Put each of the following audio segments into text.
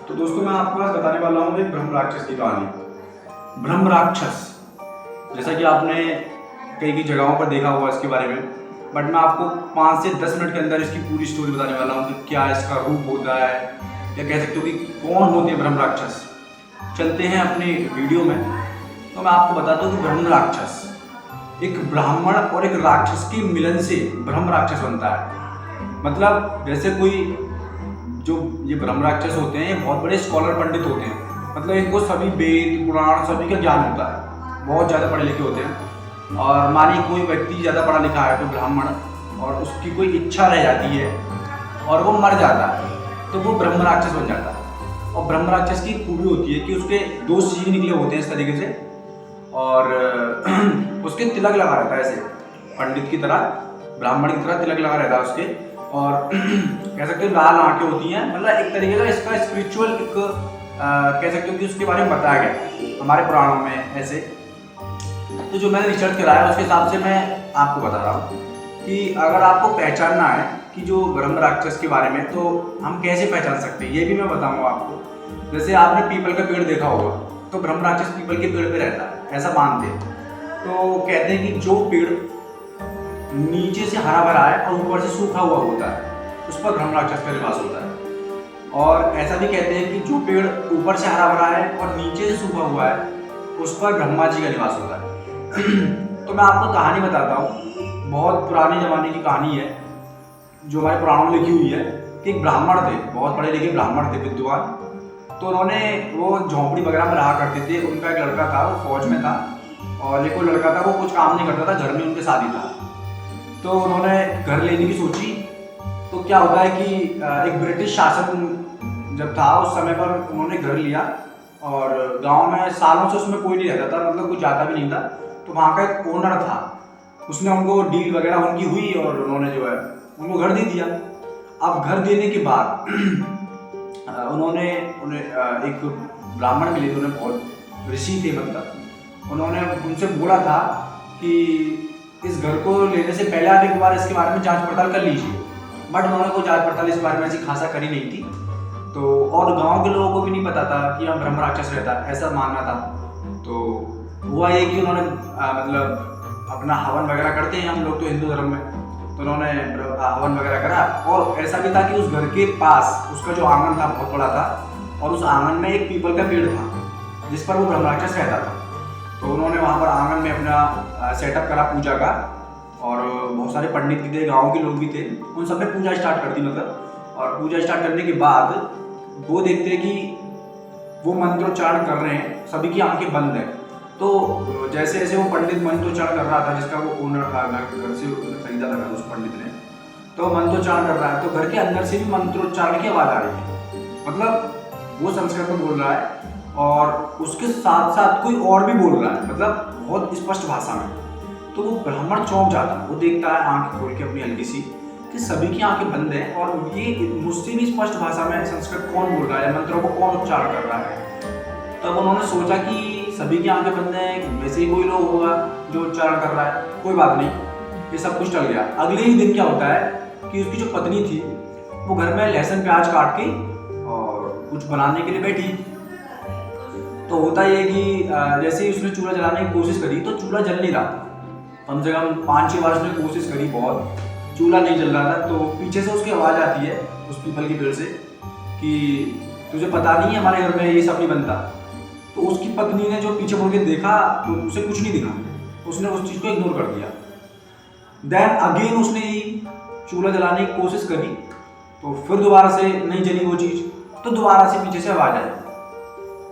तो दोस्तों मैं आपको आज बताने वाला हूँ एक ब्रह्म राक्षस की कहानी। ब्रह्म राक्षस, जैसा कि आपने कई जगहों पर देखा होगा इसके बारे में, बट मैं आपको 5 से 10 मिनट के अंदर इसकी पूरी स्टोरी बताने वाला हूँ कि क्या इसका रूप होता है, या कह सकते हो कि कौन होते हैं ब्रह्म राक्षस। चलते हैं अपनी वीडियो में। तो मैं आपको बताता हूँ कि ब्रह्म राक्षस एक ब्राह्मण और एक राक्षस के मिलन से ब्रह्म राक्षस बनता है। मतलब जैसे कोई जो ये ब्रह्म राक्षस होते हैं ये बहुत बड़े स्कॉलर पंडित होते हैं। मतलब इनको सभी वेद पुराण सभी का ज्ञान होता है, बहुत ज़्यादा पढ़े लिखे होते हैं। और मानिए कोई व्यक्ति ज़्यादा पढ़ा लिखा है तो ब्राह्मण, और उसकी कोई इच्छा रह जाती है और वो मर जाता है तो वो ब्रह्म राक्षस बन जाता है। और ब्रह्म राक्षस की खूबी होती है कि उसके 2 सींग निकले होते हैं इस तरीके से, और उसके तिलक लगा रहता है ऐसे पंडित की तरह, ब्राह्मण की तरह तिलक लगा रहता है उसके। और कह सकते हो लाल आंखें होती हैं। मतलब एक तरीके का इसका स्पिरिचुअल एक कह सकते हो कि उसके बारे में बताया गया हमारे पुराणों में ऐसे। तो जो मैंने रिसर्च करा है उसके हिसाब से मैं आपको बता रहा हूँ कि अगर आपको पहचानना है कि जो ब्रह्म राक्षस के बारे में, तो हम कैसे पहचान सकते हैं ये भी मैं बताऊँगा आपको। जैसे आपने पीपल का पेड़ देखा होगा, तो ब्रह्म राक्षस पीपल के पेड़ पे रहता है ऐसा मानते हैं। तो कहते हैं कि जो पेड़ नीचे से हरा भरा है और ऊपर से सूखा हुआ होता है उस पर ब्रह्म राक्षस का निवास होता है। और ऐसा भी कहते हैं कि जो पेड़ ऊपर से हरा भरा है और नीचे से सूखा हुआ है उस पर ब्रह्मा जी का निवास होता है। तो मैं आपको कहानी बताता हूँ, बहुत पुराने ज़माने की कहानी है जो हमारे पुराणों में लिखी हुई है कि एक ब्राह्मण थे, बहुत पढ़े लिखे ब्राह्मण थे, विद्वान। तो उन्होंने वो झोंपड़ी वगैरह में रहा करते थे। उनका एक लड़का था, वो फौज में था, और एक वो लड़का था वो कुछ काम नहीं करता था, घर में उनके शादी था। तो उन्होंने घर लेने की सोची। तो क्या होता है कि एक ब्रिटिश शासन जब था उस समय पर उन्होंने घर लिया, और गांव में सालों से उसमें कोई नहीं रहता था, मतलब कोई जाता भी नहीं था। तो वहाँ का एक ओनर था, उसने उनको डील वगैरह उनकी हुई और उन्होंने जो है उनको घर दे दिया। अब घर देने के बाद उन्होंने एक ब्राह्मण मिले थे, उन्हें बहुत ऋषि थे, मतलब उन्होंने उनसे बोला था कि इस घर को लेने से पहले आप एक बार इसके बारे में जांच पड़ताल कर लीजिए। बट उन्होंने कोई जांच पड़ताल इस बारे में ऐसी खासा करी नहीं थी। तो और गांव के लोगों को भी नहीं पता था कि यहाँ ब्रह्म राक्षस रहता है, ऐसा मानना था। तो हुआ ये कि उन्होंने मतलब अपना हवन वगैरह करते हैं हम लोग तो हिंदू धर्म में, तो उन्होंने हवन वगैरह करा। और ऐसा भी था कि उस घर के पास उसका जो आंगन था बहुत बड़ा था, और उस आंगन में एक पीपल का पेड़ था जिस पर वो ब्रह्म राक्षस रहता था। तो उन्होंने वहाँ पर आंगन में अपना सेटअप करा पूजा का, और बहुत सारे पंडित भी थे, गांव के लोग भी थे, उन सब ने पूजा स्टार्ट कर दी मतलब। और पूजा स्टार्ट करने के बाद वो देखते हैं कि वो मंत्रोच्चारण कर रहे हैं, सभी की आंखें बंद हैं। तो जैसे जैसे वो पंडित मंत्रोच्चारण कर रहा था, जिसका वो ओनर था, घर से खरीदा था उस पंडित ने, तो मंत्रोच्चारण कर रहा है, तो घर के अंदर से भी मंत्रोच्चारण की आवाज़ आ रही है। मतलब वो संस्कृत में बोल रहा है और उसके साथ साथ कोई और भी बोल रहा है, मतलब बहुत स्पष्ट भाषा में। तो वो ब्राह्मण चौंक जाता है, वो देखता है आंख खोल के अपनी हल्की सी कि सभी की आंखें बंद हैं और ये मुझसे भी स्पष्ट भाषा में संस्कृत कौन बोल रहा है, मंत्रों को कौन उच्चारण कर रहा है। तब उन्होंने सोचा कि सभी की आंखें बंद हैं, वैसे ही कोई लोग होगा जो उच्चारण कर रहा है, कोई बात नहीं, ये सब कुछ टल गया। अगले ही दिन क्या होता है कि उसकी जो पत्नी थी वो घर में लहसुन प्याज काट के और कुछ बनाने के लिए बैठी। तो होता ये कि जैसे ही उसने चूल्हा जलाने की कोशिश करी तो चूल्हा जल नहीं रहा। कम से कम 5-6 बार उसने कोशिश करी, बहुत चूल्हा नहीं जल रहा था। तो पीछे से उसकी आवाज़ आती है उस पीपल के पेड़ से कि तुझे पता नहीं है हमारे घर में ये सब नहीं बनता। तो उसकी पत्नी ने जो पीछे मुड़ के देखा तो उसे कुछ नहीं दिखा, उसने उस चीज़ को इग्नोर कर दिया। देन अगेन उसने चूल्हा जलाने की कोशिश करी, तो फिर दोबारा से नहीं जली वो चीज़। तो दोबारा से पीछे से आवाज़ आई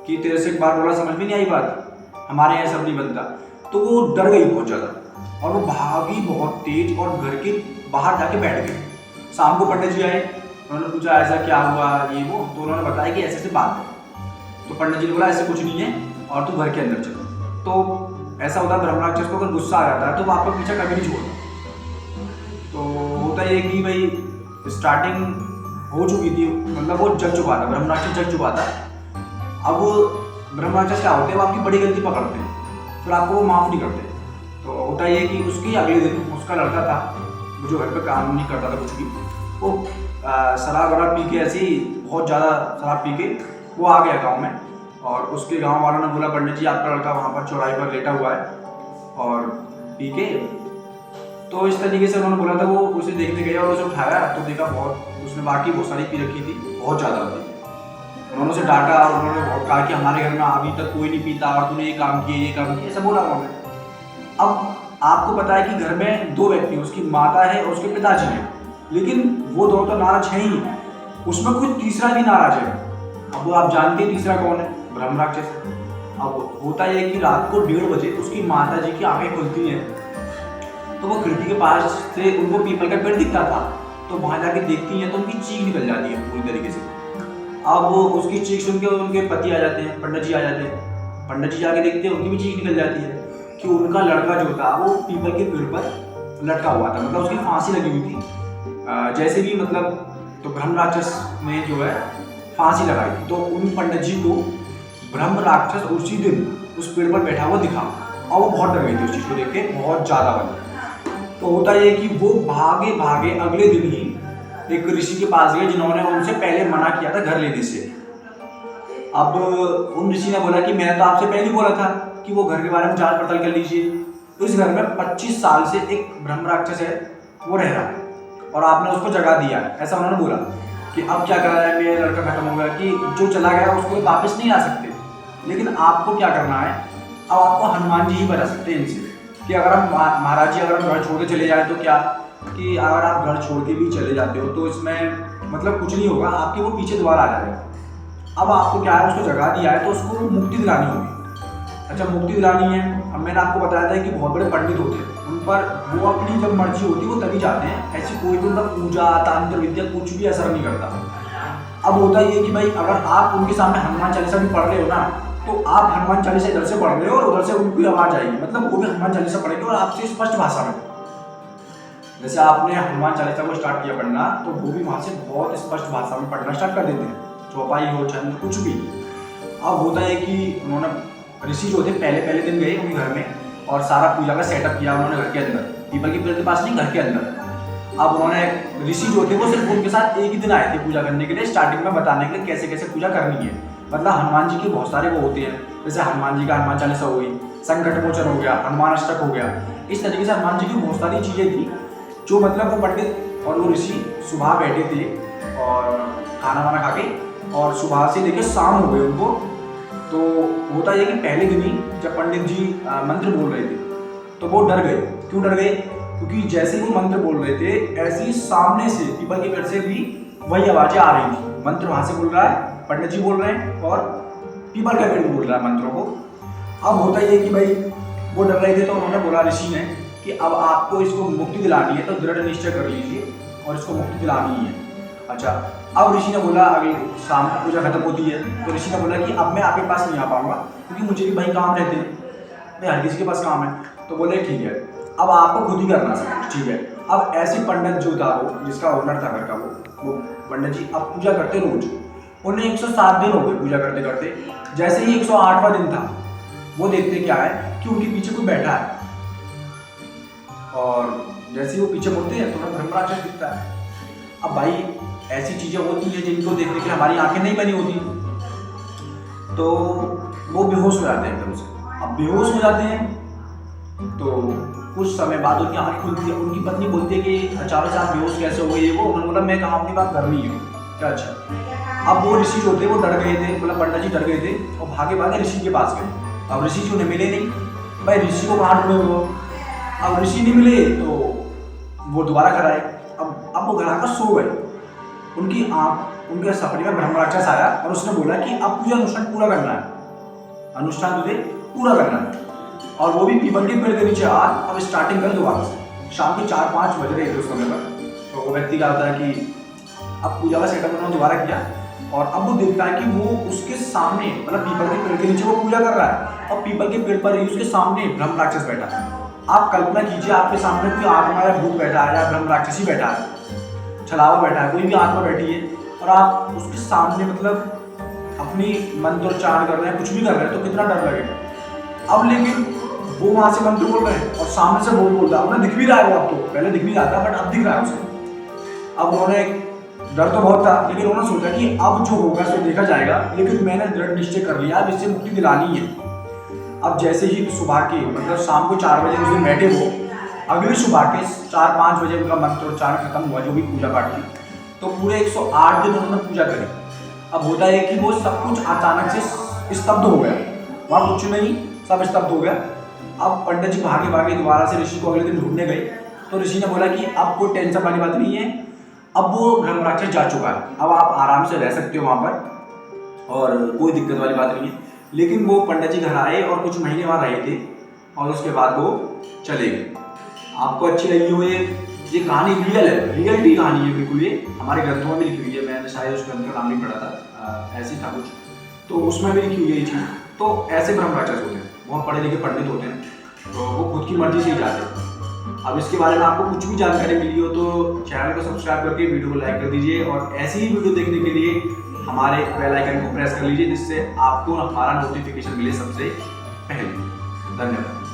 कि तेरे से एक बार बोला समझ में नहीं आई बात, हमारे यहाँ सब नहीं बनता। तो वो डर गई बहुत ज़्यादा और वो भागी बहुत तेज और घर के बाहर जाके बैठ गई। शाम को पंडित जी आए, उन्होंने पूछा ऐसा क्या हुआ ये वो, तो उन्होंने बताया कि ऐसे बात है। तो पंडित जी ने बोला ऐसे कुछ नहीं है और तू घर के अंदर चलो। तो ऐसा होता है ब्रह्म राक्षस को अगर गुस्सा आ जाता है तो वो आपका पीछा कभी नहीं छोड़ता। तो होता ये कि भाई स्टार्टिंग हो चुकी थी, मतलब वो जग चुका था, ब्रह्म राक्षस जग चुका था। अब ब्रह्म राक्षस क्या होते हैं, वो आपकी बड़ी गलती पकड़ते हैं, फिर आपको वो माफ़ नहीं करते। तो होता ये कि उसकी अगले दिन उसका लड़का था जो घर पे काम नहीं करता था कुछ भी, वो शराब वराब पी के ऐसे ही बहुत ज़्यादा शराब पी के वो आ गया गाँव में और उसके गांव वालों ने बोला पंडित जी आपका लड़का वहाँ पर चौराहे पर लेटा हुआ है और पी के, तो इस तरीके से उन्होंने बोला था। वो उसे देखने गया और उसे उठाया तो देखा उसने बाकी बहुत सारी पी रखी थी, बहुत ज़्यादा थी। उन्होंने उसे डांटा और उन्होंने बहुत कहा कि हमारे घर में अभी तक कोई नहीं पीता और तूने ये काम किया, ऐसा बोला उन्होंने। अब आपको पता है कि घर में दो व्यक्ति, उसकी माता है और उसके पिताजी हैं, लेकिन वो दोनों तो नाराज हैं ही, उसमें कुछ तीसरा भी नाराज है। अब वो आप जानते हैं तीसरा कौन है, ब्रह्म राक्षस। अब होता यह कि रात को 1:30 बजे उसकी माता जी की आंखें खुलती हैं, तो वो खिड़की के पास से उनको पीपल का पेड़ दिखता था, तो वहां जाके देखती हैं तो उनकी चीख निकल जाती है पूरी तरीके से। अब वो उसकी चीख सुन के उनके पति आ जाते हैं, पंडित जी आ जाते हैं। पंडित जी जाके देखते हैं, उनकी भी चीख निकल जाती है कि उनका लड़का जो था वो पीपल के पेड़ पर लटका हुआ था, मतलब उसकी फांसी लगी हुई थी। जैसे भी मतलब तो ब्रह्म राक्षस ने जो है फांसी लगाई थी, तो उन पंडित जी को ब्रह्म राक्षस उसी दिन उस पेड़ पर बैठा हुआ दिखा और वो बहुत डर गई थी उस चीज़ को देख के, बहुत ज़्यादा वाली। तो होता ये कि वो भागे भागे अगले दिन ही एक ऋषि के पास गए जिन्होंने उनसे पहले मना किया था घर लेने से। अब उन ऋषि ने बोला कि मैंने तो आपसे पहले ही बोला था कि वो घर के बारे में जांच पड़ताल कर लीजिए। तो इस घर में 25 साल से एक ब्रह्म राक्षस है, वो रह रहा है और आपने उसको जगा दिया, ऐसा उन्होंने बोला कि अब क्या करा है, मेरा लड़का खत्म हो गया, कि जो चला गया उसको वापस नहीं आ सकते, लेकिन आपको क्या करना है, अब आपको हनुमान जी ही बता सकते हैं इनसे कि अगर हम महाराज जी अगर हम घर छोड़ के चले जाए तो क्या, कि अगर आप घर छोड़ के भी चले जाते हो तो इसमें मतलब कुछ नहीं होगा, आपके वो पीछे द्वार आ जाएगा। अब आपको क्या है, उसको जगा दिया है तो उसको मुक्ति दिलानी होगी। अच्छा, मुक्ति दिलानी है। अब मैंने आपको बताया था कि बहुत बड़े पंडित होते हैं, उन पर वो अपनी जब मर्जी होती है वो तभी जाते हैं, ऐसी कोई भी मतलब पूजा तांत्र विद्या कुछ भी असर नहीं करता। अब होता ये कि भाई अगर आप उनके सामने हनुमान चालीसा भी पढ़ रहे हो ना, तो आप हनुमान चालीसा इधर से पढ़ रहे हो और उधर से उनकी आवाज आएगी, मतलब वो भी हनुमान चालीसा पढ़ेंगे और आपसे स्पष्ट भाषा में। जैसे आपने हनुमान चालीसा को स्टार्ट किया पढ़ना, तो वो भी वहां से बहुत स्पष्ट भाषा में पढ़ना स्टार्ट कर देते हैं, चौपाई हो छंद कुछ भी। अब होता है कि उन्होंने ऋषि जो थे पहले दिन गए उनके घर में और सारा पूजा का सेटअप किया उन्होंने घर के अंदर, पीपल के पेड़ के पास नहीं, घर के अंदर। अब उन्होंने ऋषि जो थे वो सिर्फ उनके साथ एक ही दिन आए थे पूजा करने के लिए, स्टार्टिंग में बताने के लिए कैसे कैसे पूजा करनी है। मतलब हनुमान जी के बहुत सारे वो होते हैं, जैसे हनुमान जी का हनुमान चालीसा हो गई, संकट मोचन हो गया, हनुमान अष्टक हो गया, इस तरीके से हनुमान जी की बहुत सारी चीज़ें थी जो मतलब वो पंडित और वो ऋषि सुबह बैठे थे और खाना वाना खा के, और सुबह से लेकर शाम हो गए उनको। तो होता यह कि पहले दिन ही जब पंडित जी मंत्र बोल रहे थे तो वो डर गए। क्यों डर गए? क्योंकि जैसे ही वो मंत्र बोल रहे थे ऐसे ही सामने से पीपल के पेड़ से भी वही आवाज़ें आ रही थी। मंत्र वहाँ से बोल रहा है, पंडित जी बोल रहे हैं और पीपल का पेड़ भी बोल रहा है मंत्रों को। अब होता ये कि भाई वो डर रहे थे तो उन्होंने बोला ऋषि ने कि अब आपको इसको मुक्ति दिलानी है तो दृढ़ निश्चय कर लीजिए और इसको मुक्ति दिलानी ही है। अच्छा, अब ऋषि ने बोला अगले शाम को पूजा खत्म होती है तो ऋषि ने बोला कि अब मैं आपके पास नहीं आ पाऊंगा क्योंकि मुझे भी भाई काम रहते हैं, भाई हर किसी के पास काम है। तो बोले ठीक है, अब आपको खुद ही करना सब कुछ, ठीक है। अब ऐसे पंडित जो था वो जिसका ओनर था घर का, वो पंडित जी अब पूजा करते रोज, उन्हें 107 दिन हो गए पूजा करते करते। जैसे ही 108वां दिन था वो देखते क्या है कि उनके पीछे कोई बैठा है और जैसे ही वो पीछे मुड़ते हैं तो उन्हें ब्रह्म राक्षस दिखता है। अब भाई ऐसी चीजें होती हैं जिनको देखने के लिए हमारी आंखें नहीं बनी होती, तो वो बेहोश हो जाते हैं एकदम से। अब बेहोश हो जाते हैं तो कुछ समय बाद उनकी आंखें खुलती है। उनकी पत्नी बोलती है कि अचानक से आप बेहोश कैसे हो गए? वो उन्होंने बोला मैं कहाँ अपनी बात कर रही हूँ क्या। अच्छा, अब वो ऋषि जो थे वो डर गए थे, मतलब पंडित जी डर गए थे और भागे भागे ऋषि के पास गए। अब ऋषि जी उन्हें मिले नहीं, भाई ऋषि को कहाँ ढूंढे वो। अब ऋषि नहीं मिले तो वो दोबारा घर आए। अब वो घर आकर सो गए। उनके सपने में ब्रह्म राक्षस आया और उसने बोला कि अब तुझे अनुष्ठान पूरा करना है, अनुष्ठान तुझे पूरा करना है और वो भी पीपल के पेड़ के नीचे आ। अब स्टार्टिंग कर दोबारा से। शाम के 4-5 बज रहे थे उस समय पर। तो वो व्यक्ति क्या होता है कि अब पूजा का सेटअप उन्होंने दोबारा किया और अब वो देखता है कि वो उसके सामने, मतलब पीपल के पेड़ के नीचे वो पूजा कर रहा है और पीपल के पेड़ पर ही उसके सामने ब्रह्म राक्षस बैठा है। आप कल्पना कीजिए आपके सामने कोई आत्मा या भूत बैठा है या ब्रह्म राक्षस ही बैठा है, छलावा बैठा है, कोई भी आत्मा बैठी है और आप उसके सामने मतलब अपनी मंत्रोच्चारण कर रहे हैं, कुछ भी कर रहे हैं, तो कितना डर लगेगा। अब लेकिन वो वहां से मंत्र बोल रहे हैं और सामने से बोल रहा है, उन्हें दिख भी रहा है वो, अब तो पहले दिख भी रहा था बट अब दिख रहा है उसे। अब उन्होंने डर तो बहुत था, लेकिन उन्होंने सोचा कि अब जो होगा सो देखा जाएगा, लेकिन मैंने दृढ़ निश्चय कर लिया अब इससे मुक्ति दिलानी है। अब जैसे ही सुबह के मतलब शाम को 4 बजे उस दिन बैठे वो, अगली सुबह के 4-5 बजे उनका मंत्रोच्चारण खत्म हुआ, जो भी पूजा पाठ की, तो पूरे 108 दिन उन्होंने पूजा करी। अब होता है कि वो सब कुछ अचानक से स्तब्ध हो गया, वहाँ कुछ नहीं, सब स्तब्ध हो गया। अब पंडित जी भागे भागे दोबारा से ऋषि को अगले दिन ढूंढने गए, तो ऋषि ने बोला कि अब कोई टेंशन वाली बात नहीं है, अब वो ब्रह्म राक्षस जा चुका है, अब आप आराम से रह सकते हो वहाँ पर और कोई दिक्कत वाली बात नहीं है। लेकिन वो पंडित जी घर आए और कुछ महीने वहाँ रहे थे और उसके बाद वो चले गए। आपको अच्छी लगी हो ये कहानी रियल है, रियलिटी कहानी है बिल्कुल, ये हमारे ग्रंथों में भी लिखी हुई है, मैंने शायद उस ग्रंथ का नाम नहीं पढ़ा था, ऐसे था कुछ, तो उसमें भी लिखी हुई है ये चीज़। तो ऐसे ब्रह्म राक्षस होते हैं, बहुत पढ़े लिखे पंडित होते हैं, तो वो खुद की मर्जी से ही जाते हैं। अब इसके बारे में आपको कुछ भी जानकारी मिली हो तो चैनल को सब्सक्राइब करके वीडियो को लाइक कर दीजिए और ऐसी ही वीडियो देखने के लिए हमारे बेल आइकन को प्रेस कर लीजिए, जिससे आपको हमारा नोटिफिकेशन मिले सबसे पहले। धन्यवाद।